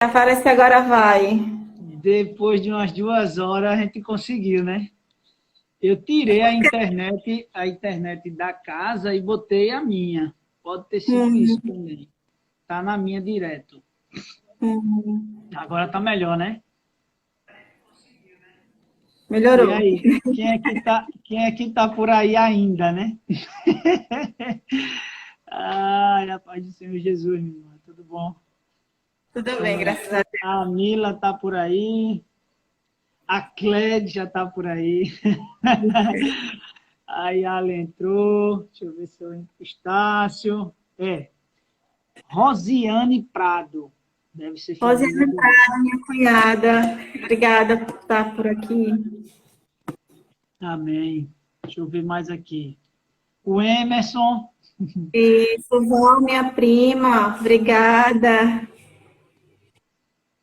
Parece que agora vai. Depois de umas 2 horas a gente conseguiu, né? Eu tirei a internet da casa e botei a minha. Pode ter sido isso Uhum, também. Tá na minha direto. uhum. Agora tá melhor, né? E Melhorou. aí, quem é que tá por aí ainda, né? Ai, a paz do Senhor Jesus, minha irmã. Tudo bom? Tudo bem, É, graças a Deus. a Mila tá por aí. A Cled já tá por aí. Aí a Ale entrou. Deixa eu ver se eu entro. Estácio. Rosiane Prado. Deve ser família Rosiane do. Prado, minha cunhada. Obrigada por estar por aqui. Amém. Deixa eu ver mais aqui. O Emerson. E Suzão, minha prima. Obrigada.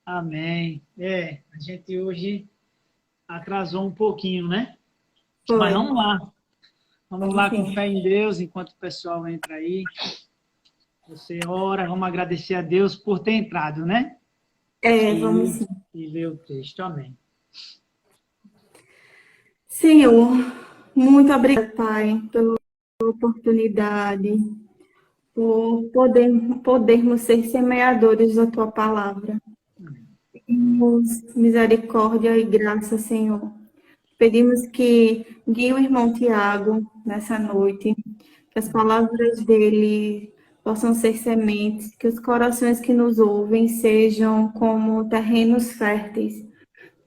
Amém. A gente hoje atrasou um pouquinho, né? Mas Foi. vamos lá. Vamos Vamos lá com sim. fé em Deus, enquanto o pessoal entra aí. Você ora, vamos agradecer a Deus por ter entrado, né? Vamos E, sim. e ler o texto. Amém. Senhor, muito obrigada, Pai, pela oportunidade, por podermos ser semeadores da Tua palavra. Pedimos misericórdia e graça, Senhor. Pedimos que guie o irmão Tiago nessa noite, que as palavras dele possam ser sementes, que os corações que nos ouvem sejam como terrenos férteis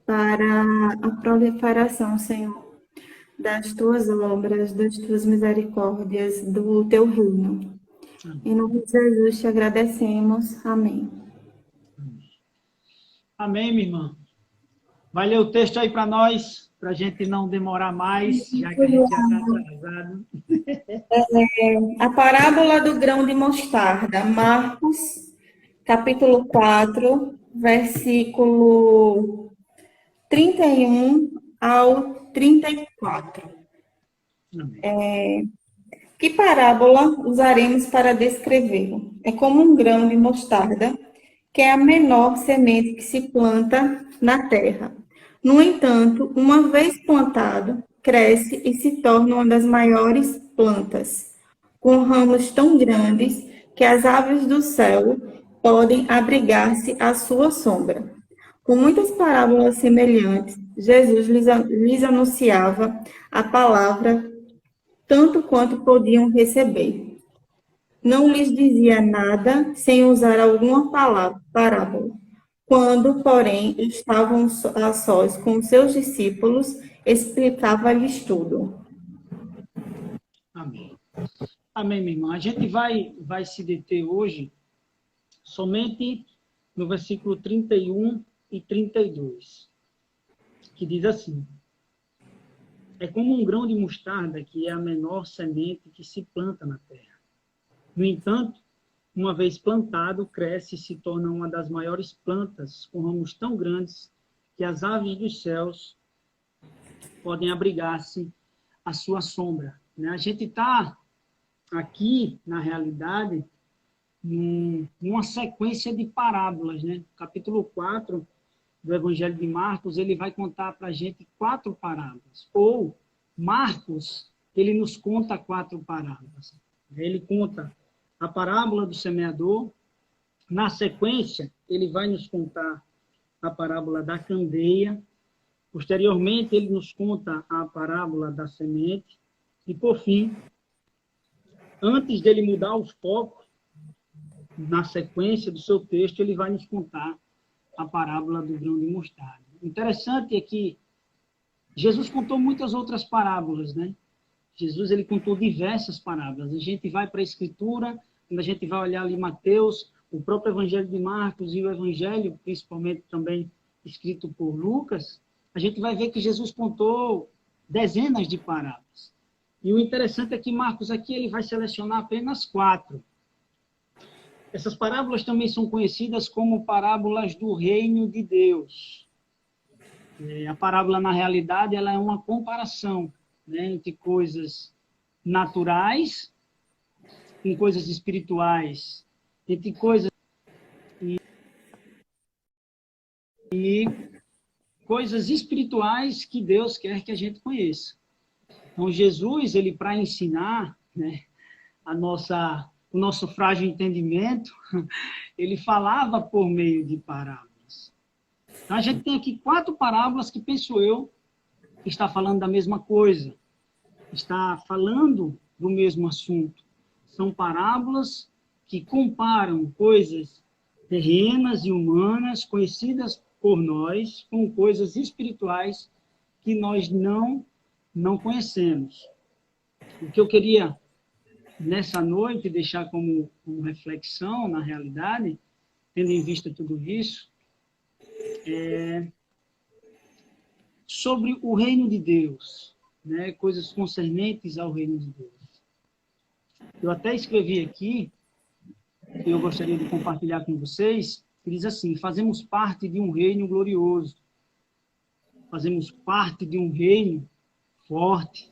para a proliferação, Senhor, das tuas obras, das tuas misericórdias, do teu reino. Em nome de Jesus te agradecemos. Amém. Amém, minha irmã. Vai ler o texto aí para nós, para a gente não demorar mais, já que a gente já está atrasado. A parábola do grão de mostarda, Marcos, capítulo 4, versículo 31 ao 34. Amém. Que parábola usaremos para descrevê-lo? É como um grão de mostarda, que é a menor semente que se planta na terra. No entanto, uma vez plantado, cresce e se torna uma das maiores plantas, com ramos tão grandes que as aves do céu podem abrigar-se à sua sombra. Com muitas parábolas semelhantes, Jesus lhes anunciava a palavra tanto quanto podiam receber. Não lhes dizia nada sem usar alguma parábola. Quando, porém, estavam a sós com seus discípulos, explicava-lhes tudo. Amém. Amém, minha irmã. A gente vai se deter hoje somente no versículo 31 e 32, que diz assim: é como um grão de mostarda, que é a menor semente que se planta na terra. No entanto, uma vez plantado, cresce e se torna uma das maiores plantas, com ramos tão grandes que as aves dos céus podem abrigar-se à sua sombra. A gente está aqui, na realidade, numa sequência de parábolas. Né? Capítulo 4 do Evangelho de Marcos, ele vai contar para a gente 4 parábolas. Ou Marcos, ele nos conta 4 parábolas. Ele conta a parábola do semeador. Na sequência, ele vai nos contar a parábola da candeia. Posteriormente, ele nos conta a parábola da semente. E, por fim, antes dele mudar o foco, na sequência do seu texto, ele vai nos contar a parábola do grão de mostarda. O interessante é que Jesus contou muitas outras parábolas, né? Jesus ele contou diversas parábolas. A gente vai para a Escritura, quando a gente vai olhar ali Mateus, o próprio Evangelho de Marcos e o Evangelho, principalmente também escrito por Lucas, a gente vai ver que Jesus contou dezenas de parábolas. E o interessante é que Marcos aqui ele vai selecionar apenas 4. Essas parábolas também são conhecidas como parábolas do reino de Deus. A parábola, na realidade, ela é uma comparação, né, entre coisas naturais com coisas espirituais, entre coisas coisas espirituais que Deus quer que a gente conheça. Então, Jesus, ele para ensinar, né, o nosso frágil entendimento, ele falava por meio de parábolas. Então, a gente tem aqui 4 parábolas que, penso eu, está falando da mesma coisa, está falando do mesmo assunto. São parábolas que comparam coisas terrenas e humanas, conhecidas por nós, com coisas espirituais que nós não conhecemos. O que eu queria, nessa noite, deixar como reflexão, na realidade, tendo em vista tudo isso, é sobre o reino de Deus, né? Coisas concernentes ao reino de Deus. Eu até escrevi aqui, que eu gostaria de compartilhar com vocês, que diz assim: fazemos parte de um reino glorioso, fazemos parte de um reino forte,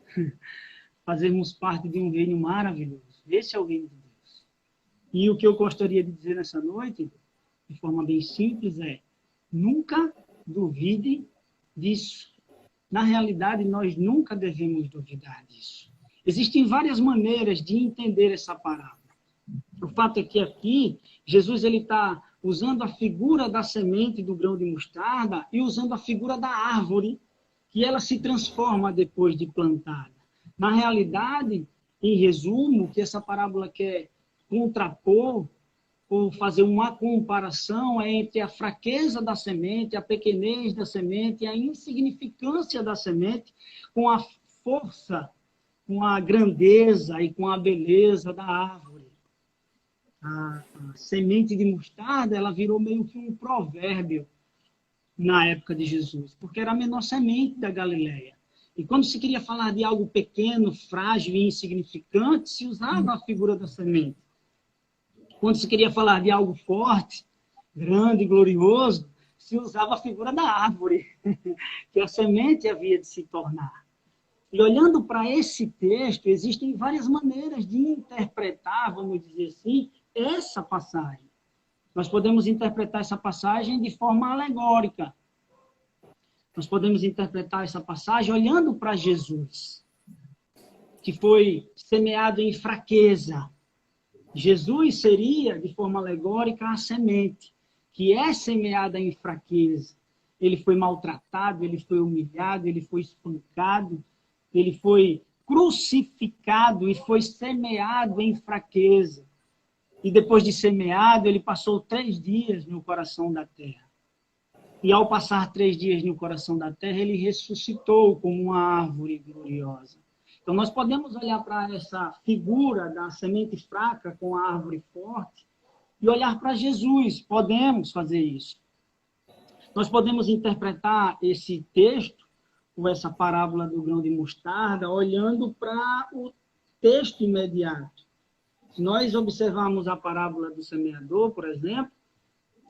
fazemos parte de um reino maravilhoso. Esse é o reino de Deus. E o que eu gostaria de dizer nessa noite, de forma bem simples, é: nunca duvide disso. Na realidade, nós nunca devemos duvidar disso. Existem várias maneiras de entender essa parábola. O fato é que aqui, Jesus está usando a figura da semente do grão de mostarda e usando a figura da árvore, que ela se transforma depois de plantada. Na realidade, em resumo, o que essa parábola quer contrapor, ou fazer uma comparação entre a fraqueza da semente, a pequenez da semente, a insignificância da semente, com a força, com a grandeza e com a beleza da árvore. A semente de mostarda, ela virou meio que um provérbio na época de Jesus, porque era a menor semente da Galileia. E quando se queria falar de algo pequeno, frágil e insignificante, se usava a figura da semente. Quando se queria falar de algo forte, grande e glorioso, se usava a figura da árvore, que a semente havia de se tornar. E olhando para esse texto, existem várias maneiras de interpretar, vamos dizer assim, essa passagem. Nós podemos interpretar essa passagem de forma alegórica. Nós podemos interpretar essa passagem olhando para Jesus, que foi semeado em fraqueza. Jesus seria, de forma alegórica, a semente, que é semeada em fraqueza. Ele foi maltratado, ele foi humilhado, ele foi espancado, ele foi crucificado e foi semeado em fraqueza. E depois de semeado, ele passou 3 dias no coração da terra. E ao passar 3 dias no coração da terra, ele ressuscitou como uma árvore gloriosa. Então, nós podemos olhar para essa figura da semente fraca com a árvore forte e olhar para Jesus. Podemos fazer isso. Nós podemos interpretar esse texto, ou essa parábola do grão de mostarda, olhando para o texto imediato. Se nós observarmos a parábola do semeador, por exemplo,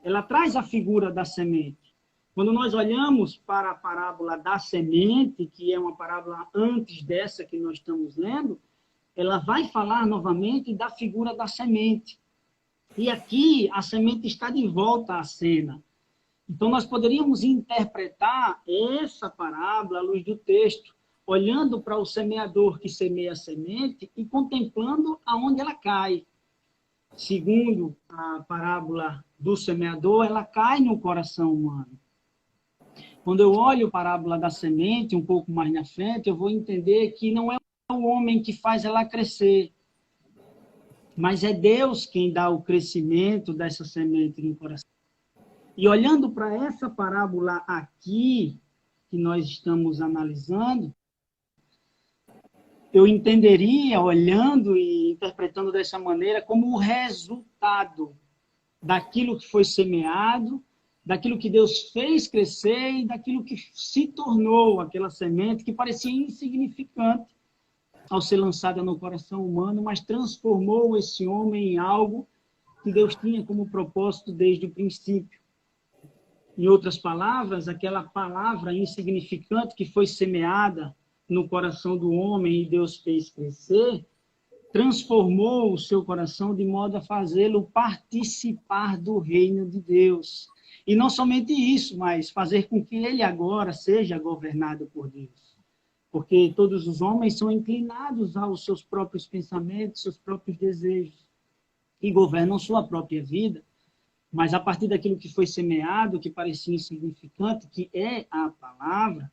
ela traz a figura da semente. Quando nós olhamos para a parábola da semente, que é uma parábola antes dessa que nós estamos lendo, ela vai falar novamente da figura da semente. E aqui a semente está de volta à cena. Então nós poderíamos interpretar essa parábola à luz do texto, olhando para o semeador que semeia a semente e contemplando aonde ela cai. Segundo a parábola do semeador, ela cai no coração humano. Quando eu olho a parábola da semente, um pouco mais na frente, eu vou entender que não é o homem que faz ela crescer, mas é Deus quem dá o crescimento dessa semente no coração. E olhando para essa parábola aqui, que nós estamos analisando, eu entenderia, olhando e interpretando dessa maneira, como o resultado daquilo que foi semeado, daquilo que Deus fez crescer e daquilo que se tornou aquela semente que parecia insignificante ao ser lançada no coração humano, mas transformou esse homem em algo que Deus tinha como propósito desde o princípio. Em outras palavras, aquela palavra insignificante que foi semeada no coração do homem e Deus fez crescer, transformou o seu coração de modo a fazê-lo participar do reino de Deus. E não somente isso, mas fazer com que ele agora seja governado por Deus. Porque todos os homens são inclinados aos seus próprios pensamentos, seus próprios desejos, e governam sua própria vida. Mas a partir daquilo que foi semeado, que parecia insignificante, que é a palavra,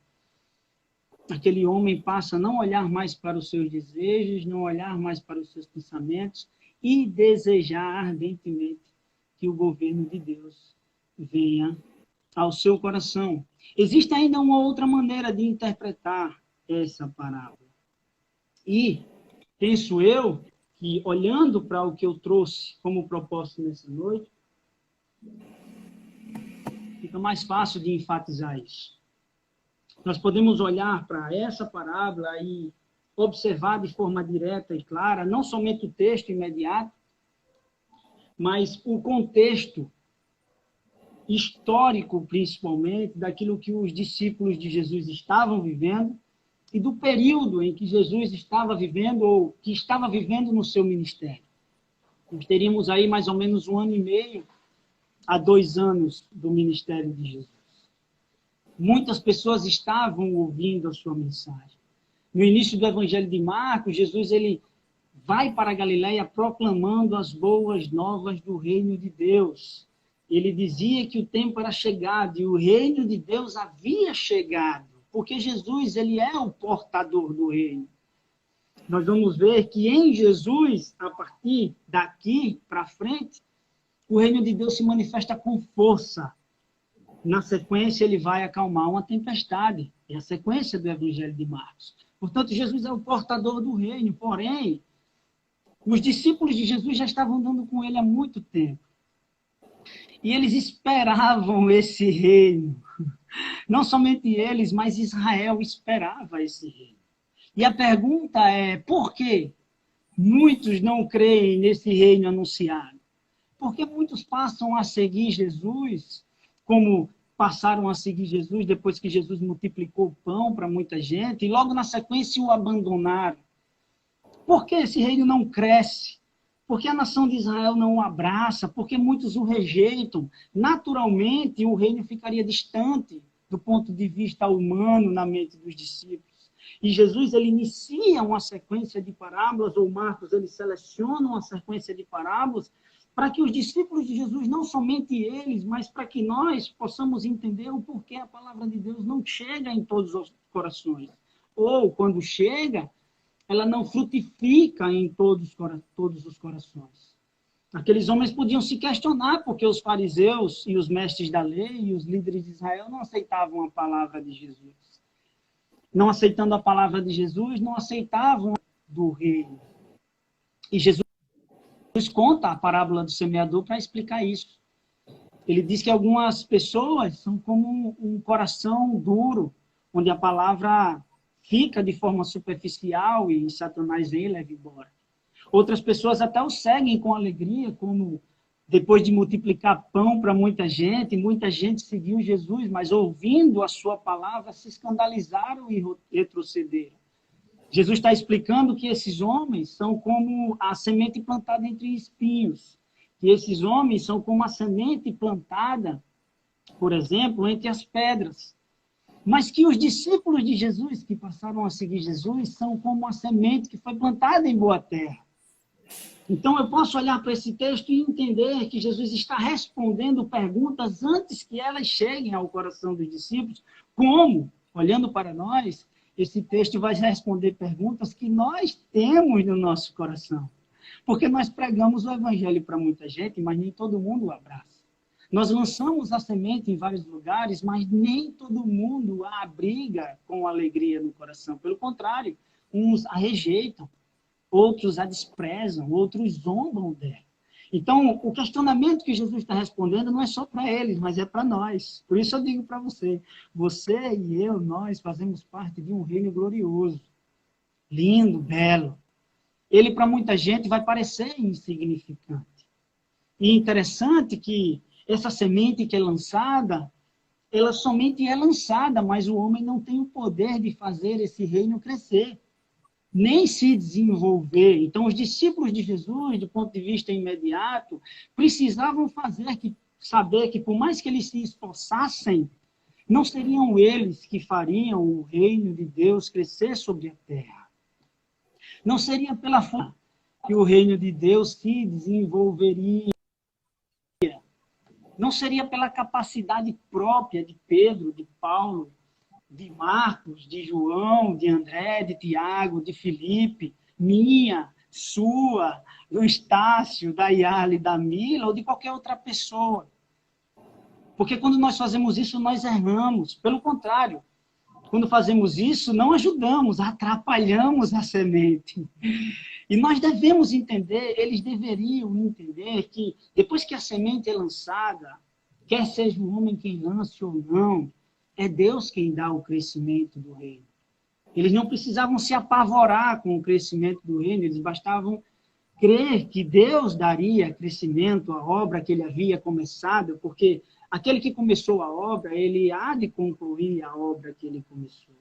aquele homem passa a não olhar mais para os seus desejos, não olhar mais para os seus pensamentos e desejar ardentemente que o governo de Deus venha ao seu coração. Existe ainda uma outra maneira de interpretar essa parábola. E penso eu que, olhando para o que eu trouxe como propósito nessa noite, fica mais fácil de enfatizar isso. Nós podemos olhar para essa parábola e observar de forma direta e clara, não somente o texto imediato, mas o contexto histórico, principalmente, daquilo que os discípulos de Jesus estavam vivendo e do período em que Jesus estava vivendo ou que estava vivendo no seu ministério. Nós teríamos aí mais ou menos 1 ano e meio a 2 anos do ministério de Jesus. Muitas pessoas estavam ouvindo a sua mensagem. No início do Evangelho de Marcos, Jesus ele vai para a Galileia proclamando as boas novas do reino de Deus. Ele dizia que o tempo era chegado e o reino de Deus havia chegado, porque Jesus ele é o portador do reino. Nós vamos ver que em Jesus, a partir daqui para frente, o reino de Deus se manifesta com força. Na sequência, ele vai acalmar uma tempestade. É a sequência do Evangelho de Marcos. Portanto, Jesus é o portador do reino. Porém, os discípulos de Jesus já estavam andando com ele há muito tempo. E eles esperavam esse reino. Não somente eles, mas Israel esperava esse reino. E a pergunta é, por que muitos não creem nesse reino anunciado? Porque muitos passam a seguir Jesus, como passaram a seguir Jesus depois que Jesus multiplicou o pão para muita gente, e logo na sequência o abandonaram. Por que esse reino não cresce? Porque a nação de Israel não o abraça, porque muitos o rejeitam. Naturalmente, o reino ficaria distante do ponto de vista humano na mente dos discípulos. E Jesus ele inicia uma sequência de parábolas, ou Marcos ele seleciona uma sequência de parábolas, para que os discípulos de Jesus, não somente eles, mas para que nós possamos entender o porquê a palavra de Deus não chega em todos os corações. Ou, quando chega, ela não frutifica em todos os corações. Aqueles homens podiam se questionar porque os fariseus e os mestres da lei e os líderes de Israel não aceitavam a palavra de Jesus. Não aceitando a palavra de Jesus, não aceitavam do reino. E Jesus conta a parábola do semeador para explicar isso. Ele diz que algumas pessoas são como um coração duro, onde a palavra fica de forma superficial e Satanás vem e leva embora. Outras pessoas até o seguem com alegria, como depois de multiplicar pão para muita gente seguiu Jesus, mas ouvindo a sua palavra se escandalizaram e retrocederam. Jesus está explicando que esses homens são como a semente plantada entre espinhos, que esses homens são como a semente plantada, por exemplo, entre as pedras. Mas que os discípulos de Jesus, que passaram a seguir Jesus, são como a semente que foi plantada em boa terra. Então, eu posso olhar para esse texto e entender que Jesus está respondendo perguntas antes que elas cheguem ao coração dos discípulos, como, olhando para nós, esse texto vai responder perguntas que nós temos no nosso coração. Porque nós pregamos o evangelho para muita gente, mas nem todo mundo o abraça. Nós lançamos a semente em vários lugares, mas nem todo mundo a abriga com alegria no coração. Pelo contrário, uns a rejeitam, outros a desprezam, outros zombam dela. Então, o questionamento que Jesus está respondendo não é só para eles, mas é para nós. Por isso eu digo para você, você e eu, nós fazemos parte de um reino glorioso, lindo, belo. Ele, para muita gente, vai parecer insignificante. E interessante que essa semente que é lançada, ela somente é lançada, mas o homem não tem o poder de fazer esse reino crescer, nem se desenvolver. Então, os discípulos de Jesus, do ponto de vista imediato, precisavam fazer saber que, por mais que eles se esforçassem, não seriam eles que fariam o reino de Deus crescer sobre a terra. Não seria pela forma que o reino de Deus se desenvolveria. Não seria pela capacidade própria de Pedro, de Paulo, de Marcos, de João, de André, de Tiago, de Felipe, minha, sua, do Estácio, da Yali, da Mila ou de qualquer outra pessoa. Porque quando nós fazemos isso, nós erramos. Pelo contrário, quando fazemos isso, não ajudamos, atrapalhamos a semente. E nós devemos entender, eles deveriam entender que depois que a semente é lançada, quer seja um homem quem lance ou não, é Deus quem dá o crescimento do reino. Eles não precisavam se apavorar com o crescimento do reino, eles bastavam crer que Deus daria crescimento à obra que ele havia começado, porque aquele que começou a obra, ele há de concluir a obra que ele começou.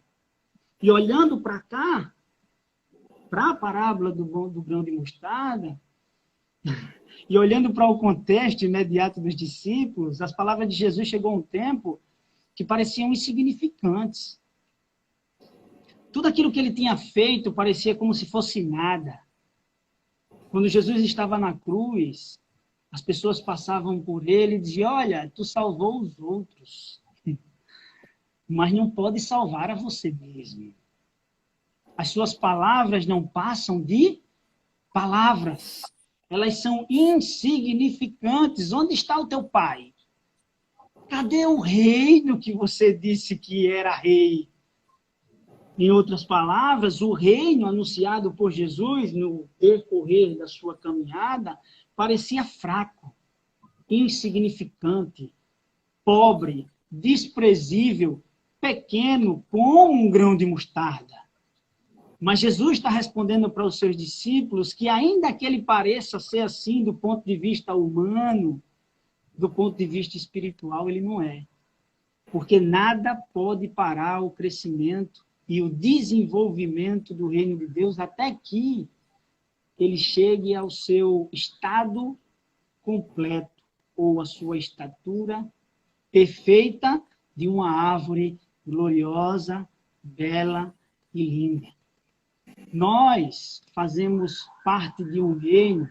E olhando para cá, para a parábola do grão de mostarda, e olhando para o contexto imediato dos discípulos, as palavras de Jesus chegou a um tempo que pareciam insignificantes. Tudo aquilo que ele tinha feito parecia como se fosse nada. Quando Jesus estava na cruz, as pessoas passavam por ele e diziam, olha, tu salvou os outros, mas não pode salvar a você mesmo. As suas palavras não passam de palavras. Elas são insignificantes. Onde está o teu pai? Cadê o reino que você disse que era rei? Em outras palavras, o reino anunciado por Jesus no decorrer da sua caminhada parecia fraco, insignificante, pobre, desprezível, pequeno, como um grão de mostarda. Mas Jesus está respondendo para os seus discípulos que, ainda que ele pareça ser assim do ponto de vista humano, do ponto de vista espiritual, ele não é. Porque nada pode parar o crescimento e o desenvolvimento do reino de Deus até que ele chegue ao seu estado completo, ou a sua estatura perfeita de uma árvore gloriosa, bela e linda. Nós fazemos parte de um reino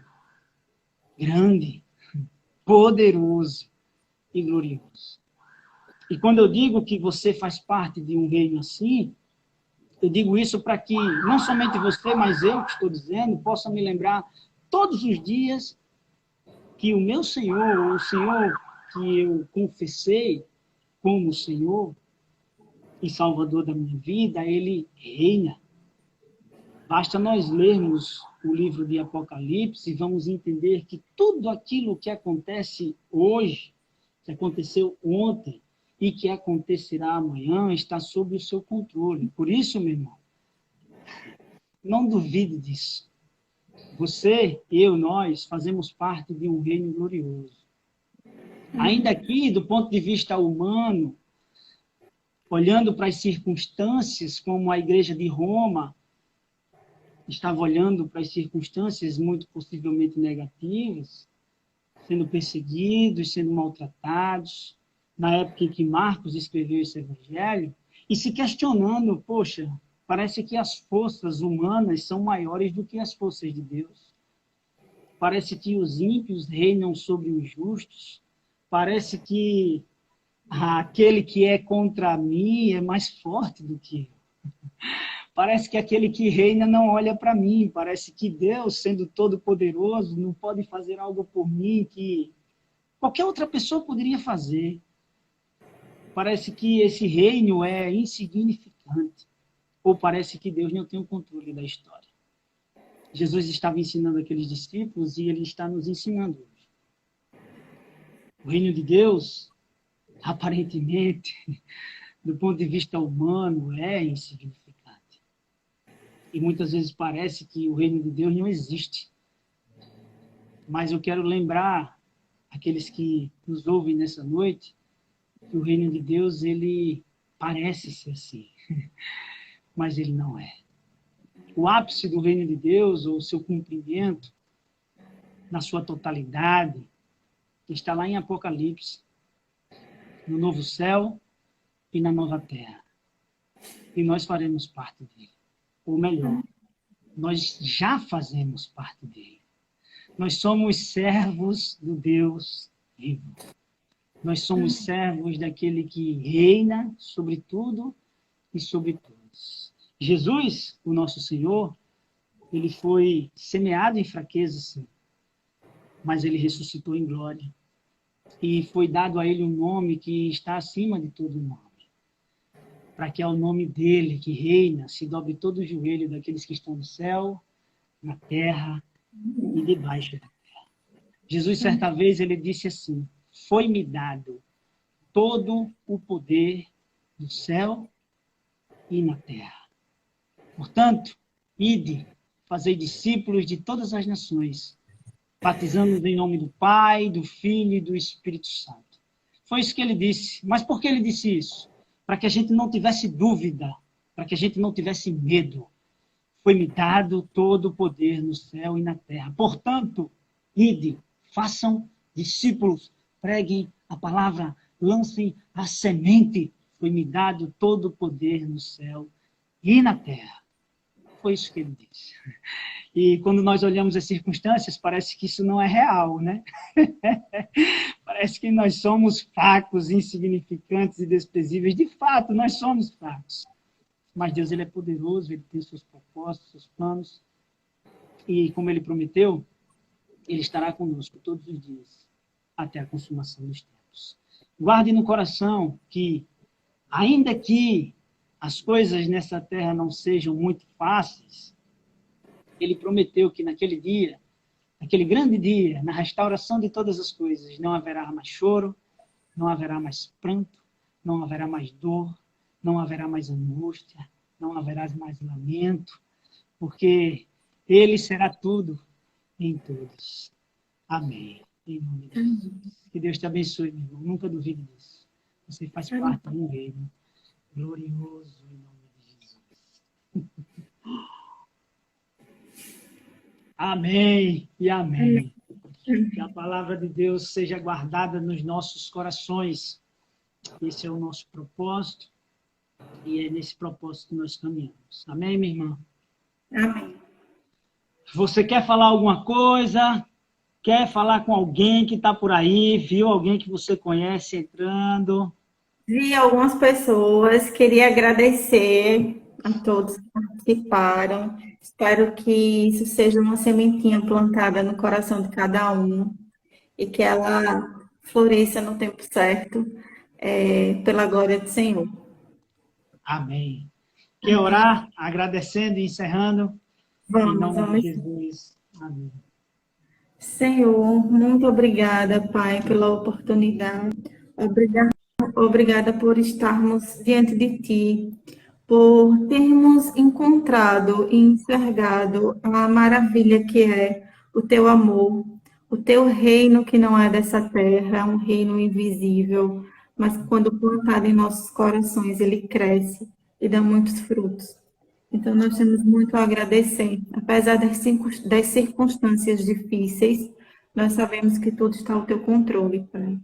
grande, poderoso e glorioso. E quando eu digo que você faz parte de um reino assim, eu digo isso para que não somente você, mas eu que estou dizendo, possa me lembrar todos os dias que o meu Senhor, o Senhor que eu confessei como Senhor e Salvador da minha vida, ele reina. Basta nós lermos o livro de Apocalipse e vamos entender que tudo aquilo que acontece hoje, que aconteceu ontem e que acontecerá amanhã, está sob o seu controle. Por isso, meu irmão, não duvide disso. Você, eu, nós, fazemos parte de um reino glorioso. Ainda aqui, do ponto de vista humano, olhando para as circunstâncias, como a igreja de Roma estava olhando para as circunstâncias muito possivelmente negativas, sendo perseguidos, sendo maltratados, na época em que Marcos escreveu esse evangelho, e se questionando, poxa, parece que as forças humanas são maiores do que as forças de Deus. Parece que os ímpios reinam sobre os justos. Parece que aquele que é contra mim é mais forte do que eu. Parece que aquele que reina não olha para mim. Parece que Deus, sendo todo-poderoso, não pode fazer algo por mim que qualquer outra pessoa poderia fazer. Parece que esse reino é insignificante. Ou parece que Deus não tem o controle da história. Jesus estava ensinando aqueles discípulos e ele está nos ensinando hoje. O reino de Deus, aparentemente, do ponto de vista humano, é insignificante. E muitas vezes parece que o reino de Deus não existe. Mas eu quero lembrar aqueles que nos ouvem nessa noite que o reino de Deus, ele parece ser assim, mas ele não é. O ápice do reino de Deus, ou o seu cumprimento, na sua totalidade, está lá em Apocalipse, no novo céu e na nova terra. E nós faremos parte dele. Ou melhor, nós já fazemos parte dele. Nós somos servos do Deus vivo. Nós somos servos daquele que reina sobre tudo e sobre todos. Jesus, o nosso Senhor, ele foi semeado em fraqueza, sim, mas ele ressuscitou em glória. E foi dado a ele um nome que está acima de todo nome, para que ao nome dele, que reina, se dobre todo o joelho daqueles que estão no céu, na terra e debaixo da terra. Jesus, certa vez, ele disse assim: foi-me dado todo o poder do céu e na terra. Portanto, ide, fazei discípulos de todas as nações, batizando-os em nome do Pai, do Filho e do Espírito Santo. Foi isso que ele disse. Mas por que ele disse isso? Para que a gente não tivesse dúvida, para que a gente não tivesse medo. Foi-me dado todo o poder no céu e na terra. Portanto, ide, façam discípulos, preguem a palavra, lancem a semente. Foi-me dado todo o poder no céu e na terra. Foi isso que ele disse. E quando nós olhamos as circunstâncias, parece que isso não é real, né? Parece que nós somos fracos, insignificantes e desprezíveis. De fato, nós somos fracos. Mas Deus, ele é poderoso, ele tem seus propósitos, seus planos. E como ele prometeu, ele estará conosco todos os dias, até a consumação dos tempos. Guarde no coração que, ainda que as coisas nessa terra não sejam muito fáceis, ele prometeu que naquele dia, naquele grande dia, na restauração de todas as coisas, não haverá mais choro, não haverá mais pranto, não haverá mais dor, não haverá mais angústia, não haverá mais lamento, porque ele será tudo em todos. Amém. Em nome de Jesus. Que Deus te abençoe, meu irmão. Nunca duvide disso. Você faz parte de um reino glorioso em nome de Jesus. Amém e amém. Que a palavra de Deus seja guardada nos nossos corações. Esse é o nosso propósito e é nesse propósito que nós caminhamos. Amém, minha irmã? Amém. Você quer falar alguma coisa? Quer falar com alguém que está por aí? Viu alguém que você conhece entrando? Vi algumas pessoas, queria agradecer a todos que participaram. Espero que isso seja uma sementinha plantada no coração de cada um e que ela floresça no tempo certo, pela glória do Senhor. Amém. Quer orar? Agradecendo e encerrando? Em nome de Jesus. Amém. Senhor, muito obrigada, Pai, pela oportunidade. Obrigada por estarmos diante de Ti, por termos encontrado e enxergado a maravilha que é o Teu amor, o Teu reino que não é dessa terra, é um reino invisível, mas quando plantado em nossos corações, ele cresce e dá muitos frutos. Então, nós temos muito a agradecer. Apesar das circunstâncias difíceis, nós sabemos que tudo está ao Teu controle, Pai.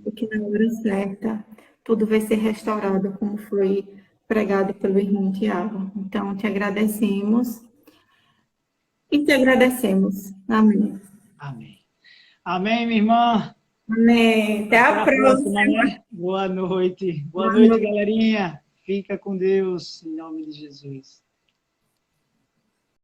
E que na hora certa, tudo vai ser restaurado, como foi pregado pelo irmão Tiago. Então, te agradecemos e te agradecemos. Amém. Amém. Amém, minha irmã. Amém. Até a próxima. Né? Boa noite. Boa noite, galerinha. Fica com Deus, em nome de Jesus.